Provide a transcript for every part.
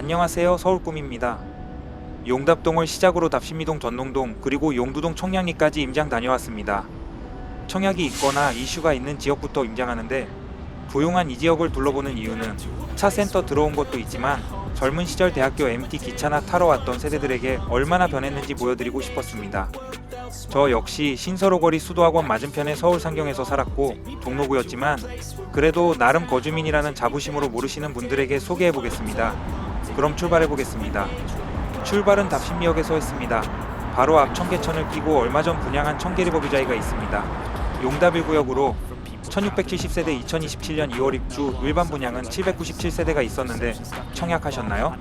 안녕하세요, 서울꿈입니다. 용답동을 시작으로 답심이동 전농동 그리고 용두동 청량리까지 임장 다녀왔습니다. 청약이 있거나 이슈가 있는 지역부터 임장하는데 조용한 이 지역을 둘러보는 이유는 차센터 들어온 것도 있지만 젊은 시절 대학교 MT 기차나 타러 왔던 세대들에게 얼마나 변했는지 보여드리고 싶었습니다. 저 역시 신서로거리 수도학원 맞은편의 서울 상경에서 살았고 동로구였지만 그래도 나름 거주민이라는 자부심으로 모르시는 분들에게 소개해보겠습니다. 그럼 출발해보겠습니다. 출발은 답심리역에서 했습니다. 바로 앞 청계천을 끼고 얼마 전 분양한 청계리버뷰자이가 있습니다. 용답 1구역으로 1670세대 2027년 2월 입주 일반 분양은 797세대가 있었는데 청약하셨나요?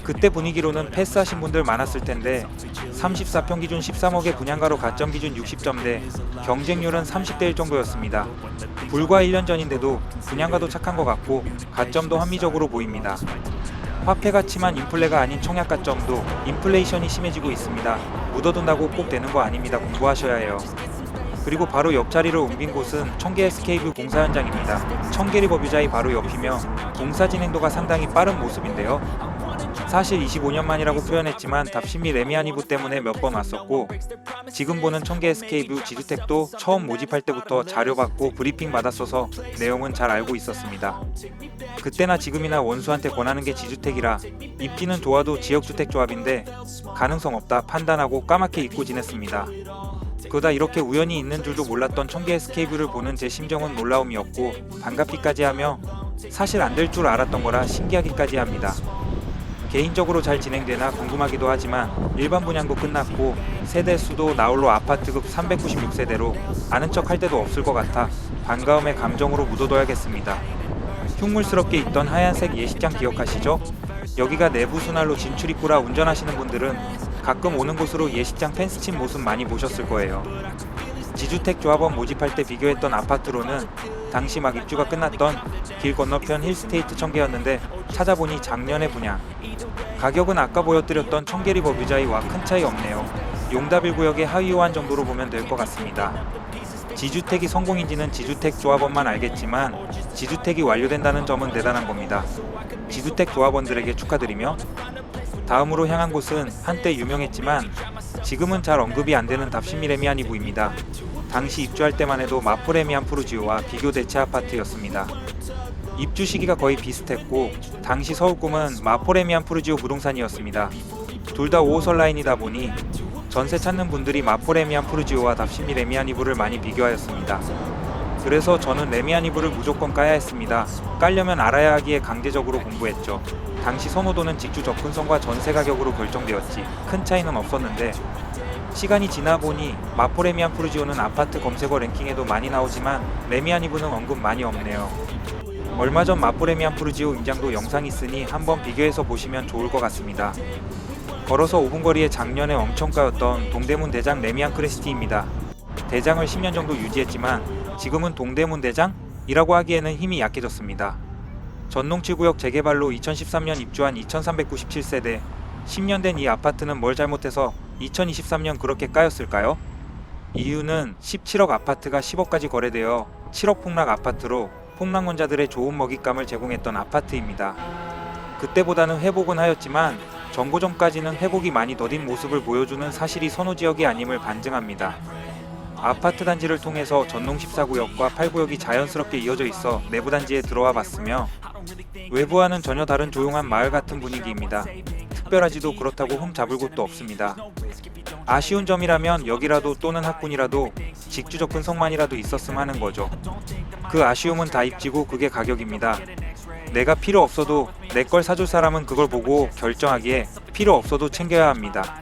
그때 분위기로는 패스하신 분들 많았을 텐데 34평 기준 13억의 분양가로 가점 기준 60점대 경쟁률은 30대 1 정도였습니다. 불과 1년 전인데도 분양가도 착한 것 같고 가점도 합리적으로 보입니다. 화폐 가치만 인플레가 아닌 청약 가점도 인플레이션이 심해지고 있습니다. 묻어둔다고 꼭 되는 거 아닙니다. 공부하셔야 해요. 그리고 바로 옆자리를 옮긴 곳은 청계 SK뷰 공사 현장입니다. 청계리버뷰자이 바로 옆이며 공사 진행도가 상당히 빠른 모습인데요. 사실 25년만이라고 표현했지만 답심리 레미안이부 때문에 몇 번 왔었고 지금 보는 청계 SK뷰 지주택도 처음 모집할 때부터 자료 받고 브리핑 받았어서 내용은 잘 알고 있었습니다. 그때나 지금이나 원수한테 권하는 게 지주택이라 입지는 좋아도 지역주택조합인데 가능성 없다 판단하고 까맣게 잊고 지냈습니다. 그러다 이렇게 우연히 있는 줄도 몰랐던 청계 SK뷰를 보는 제 심정은 놀라움이었고 반갑기까지 하며 사실 안 될 줄 알았던 거라 신기하기까지 합니다. 개인적으로 잘 진행되나 궁금하기도 하지만 일반 분양도 끝났고 세대 수도 나홀로 아파트급 396세대로 아는 척 할 데도 없을 것 같아 반가움의 감정으로 묻어둬야겠습니다. 흉물스럽게 있던 하얀색 예식장 기억하시죠? 여기가 내부 순환로 진출 입구라 운전하시는 분들은 가끔 오는 곳으로 예식장 펜스 친 모습 많이 보셨을 거예요. 지주택 조합원 모집할 때 비교했던 아파트로는 당시 막 입주가 끝났던 길 건너편 힐스테이트 청계였는데 찾아보니 작년에 분양. 가격은 아까 보여드렸던 청계리버뷰자이와 큰 차이 없네요. 용답 1구역의 하위 호환 정도로 보면 될 것 같습니다. 지주택이 성공인지는 지주택 조합원만 알겠지만 지주택이 완료된다는 점은 대단한 겁니다. 지주택 조합원들에게 축하드리며 다음으로 향한 곳은 한때 유명했지만 지금은 잘 언급이 안되는 답심리 레미안이부입니다. 당시 입주할 때만 해도 마포 레미안 푸르지오와 비교 대체 아파트였습니다. 입주 시기가 거의 비슷했고 당시 서울꿈은 마포 레미안 푸르지오 부동산이었습니다. 둘 다 5호선 라인이다 보니 전세 찾는 분들이 마포 레미안 푸르지오와 답심리 레미안이부를 많이 비교하였습니다. 그래서 저는 레미안이부를 무조건 까야 했습니다. 깔려면 알아야 하기에 강제적으로 공부했죠. 당시 선호도는 직주 접근성과 전세 가격으로 결정되었지 큰 차이는 없었는데 시간이 지나 보니 마포 레미안 푸르지오는 아파트 검색어 랭킹에도 많이 나오지만 레미안이부는 언급 많이 없네요. 얼마 전 마포 레미안 푸르지오 임장도 영상이 있으니 한번 비교해서 보시면 좋을 것 같습니다. 걸어서 5분 거리에 작년에 엄청 까였던 동대문 대장 레미안 크레스티입니다. 대장을 10년 정도 유지했지만 지금은 동대문 대장이라고 하기에는 힘이 약해졌습니다. 전농7구역 재개발로 2013년 입주한 2397세대 10년 된 이 아파트는 뭘 잘못해서 2023년 그렇게 까였을까요? 이유는 17억 아파트가 10억까지 거래되어 7억 폭락 아파트로 폭락론자들의 좋은 먹잇감을 제공했던 아파트입니다. 그때보다는 회복은 하였지만 정고 전까지는 회복이 많이 더딘 모습을 보여주는 사실이 선호지역이 아님을 반증합니다. 아파트 단지를 통해서 전농 14구역과 8구역이 자연스럽게 이어져 있어 내부 단지에 들어와 봤으며 외부와는 전혀 다른 조용한 마을 같은 분위기입니다. 특별하지도 그렇다고 흠 잡을 곳도 없습니다. 아쉬운 점이라면 여기라도 또는 학군이라도 직주 접근성만이라도 있었음 하는 거죠. 그 아쉬움은 다 입지고 그게 가격입니다. 내가 필요 없어도 내 걸 사줄 사람은 그걸 보고 결정하기에 필요 없어도 챙겨야 합니다.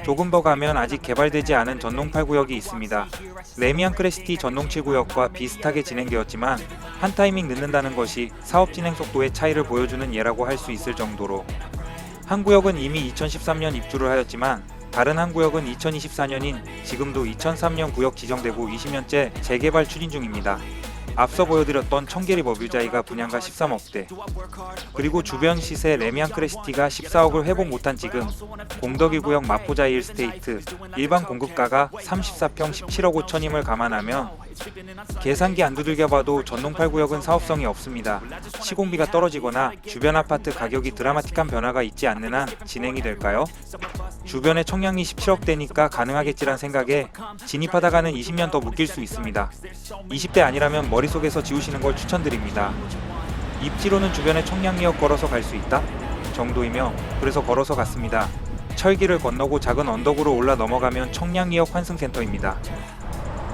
조금 더 가면 아직 개발되지 않은 전농 8구역이 있습니다. 레미안 크레스티 전농 7구역과 비슷하게 진행되었지만 한 타이밍 늦는다는 것이 사업 진행 속도의 차이를 보여주는 예라고 할 수 있을 정도로 한 구역은 이미 2013년 입주를 하였지만 다른 한 구역은 2024년인 지금도 2003년 구역 지정되고 20년째 재개발 추진 중입니다. 앞서 보여드렸던 청계리 머뷰자이가 분양가 13억대, 그리고 주변 시세 레미안 크레시티가 14억을 회복 못한 지금 공덕이 구역 마포자이 1스테이트 일반 공급가가 34평 17억 5천임을 감안하면 계산기 안 두들겨 봐도 전농 8구역은 사업성이 없습니다. 시공비가 떨어지거나 주변 아파트 가격이 드라마틱한 변화가 있지 않는 한 진행이 될까요? 주변에 청량리 17억대니까 가능하겠지란 생각에 진입하다가는 20년 더 묶일 수 있습니다. 20대 아니라면 머릿속에서 지우시는 걸 추천드립니다. 입지로는 주변에 청량리역 걸어서 갈 수 있다 정도이며 그래서 걸어서 갔습니다. 철길을 건너고 작은 언덕으로 올라 넘어가면 청량리역 환승센터입니다.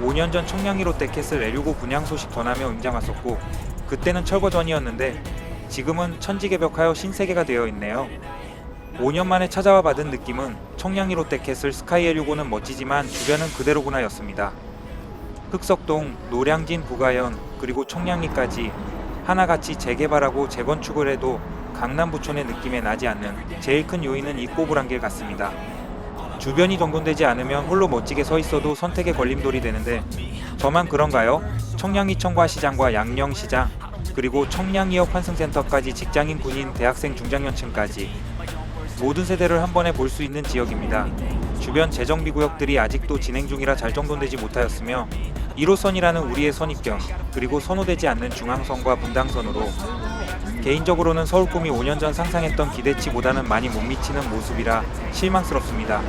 5년 전 청량리 롯데캐슬 L65 분양 소식 전하며 임장 왔었고 그때는 철거 전이었는데 지금은 천지개벽하여 신세계가 되어 있네요. 5년 만에 찾아와 받은 느낌은 청량리 롯데캐슬 스카이 L65는 멋지지만 주변은 그대로구나 였습니다. 흑석동, 노량진 부가현 그리고 청량리까지 하나같이 재개발하고 재건축을 해도 강남 부촌의 느낌에 나지 않는 제일 큰 요인은 이 꼬부랑길 같습니다. 주변이 정돈되지 않으면 홀로 멋지게 서 있어도 선택의 걸림돌이 되는데 저만 그런가요? 청량리 청과시장과 양령시장 그리고 청량리역 환승센터까지 직장인, 군인, 대학생, 중장년층까지 모든 세대를 한 번에 볼 수 있는 지역입니다. 주변 재정비 구역들이 아직도 진행 중이라 잘 정돈되지 못하였으며 1호선이라는 우리의 선입견 그리고 선호되지 않는 중앙선과 분당선으로 개인적으로는 서울 꿈이 5년 전 상상했던 기대치보다는 많이 못 미치는 모습이라 실망스럽습니다.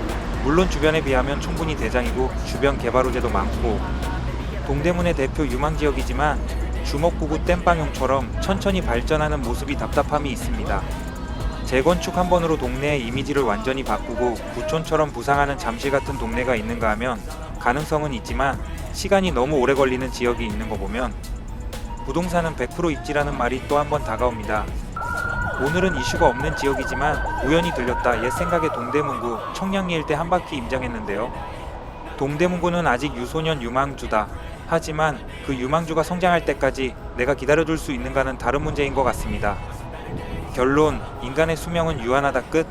물론 주변에 비하면 충분히 대장이고 주변 개발 호재도 많고 동대문의 대표 유망지역이지만 주먹구구 땜빵용처럼 천천히 발전하는 모습이 답답함이 있습니다. 재건축 한 번으로 동네의 이미지를 완전히 바꾸고 부촌처럼 부상하는 잠실 같은 동네가 있는가 하면 가능성은 있지만 시간이 너무 오래 걸리는 지역이 있는 거 보면 부동산은 100% 입지라는 말이 또 한 번 다가옵니다. 오늘은 이슈가 없는 지역이지만 우연히 들렸다 옛 생각에 동대문구 청량리 일대 한 바퀴 임장했는데요. 동대문구는 아직 유소년 유망주다. 하지만 그 유망주가 성장할 때까지 내가 기다려줄 수 있는가는 다른 문제인 것 같습니다. 결론, 인간의 수명은 유한하다 끝.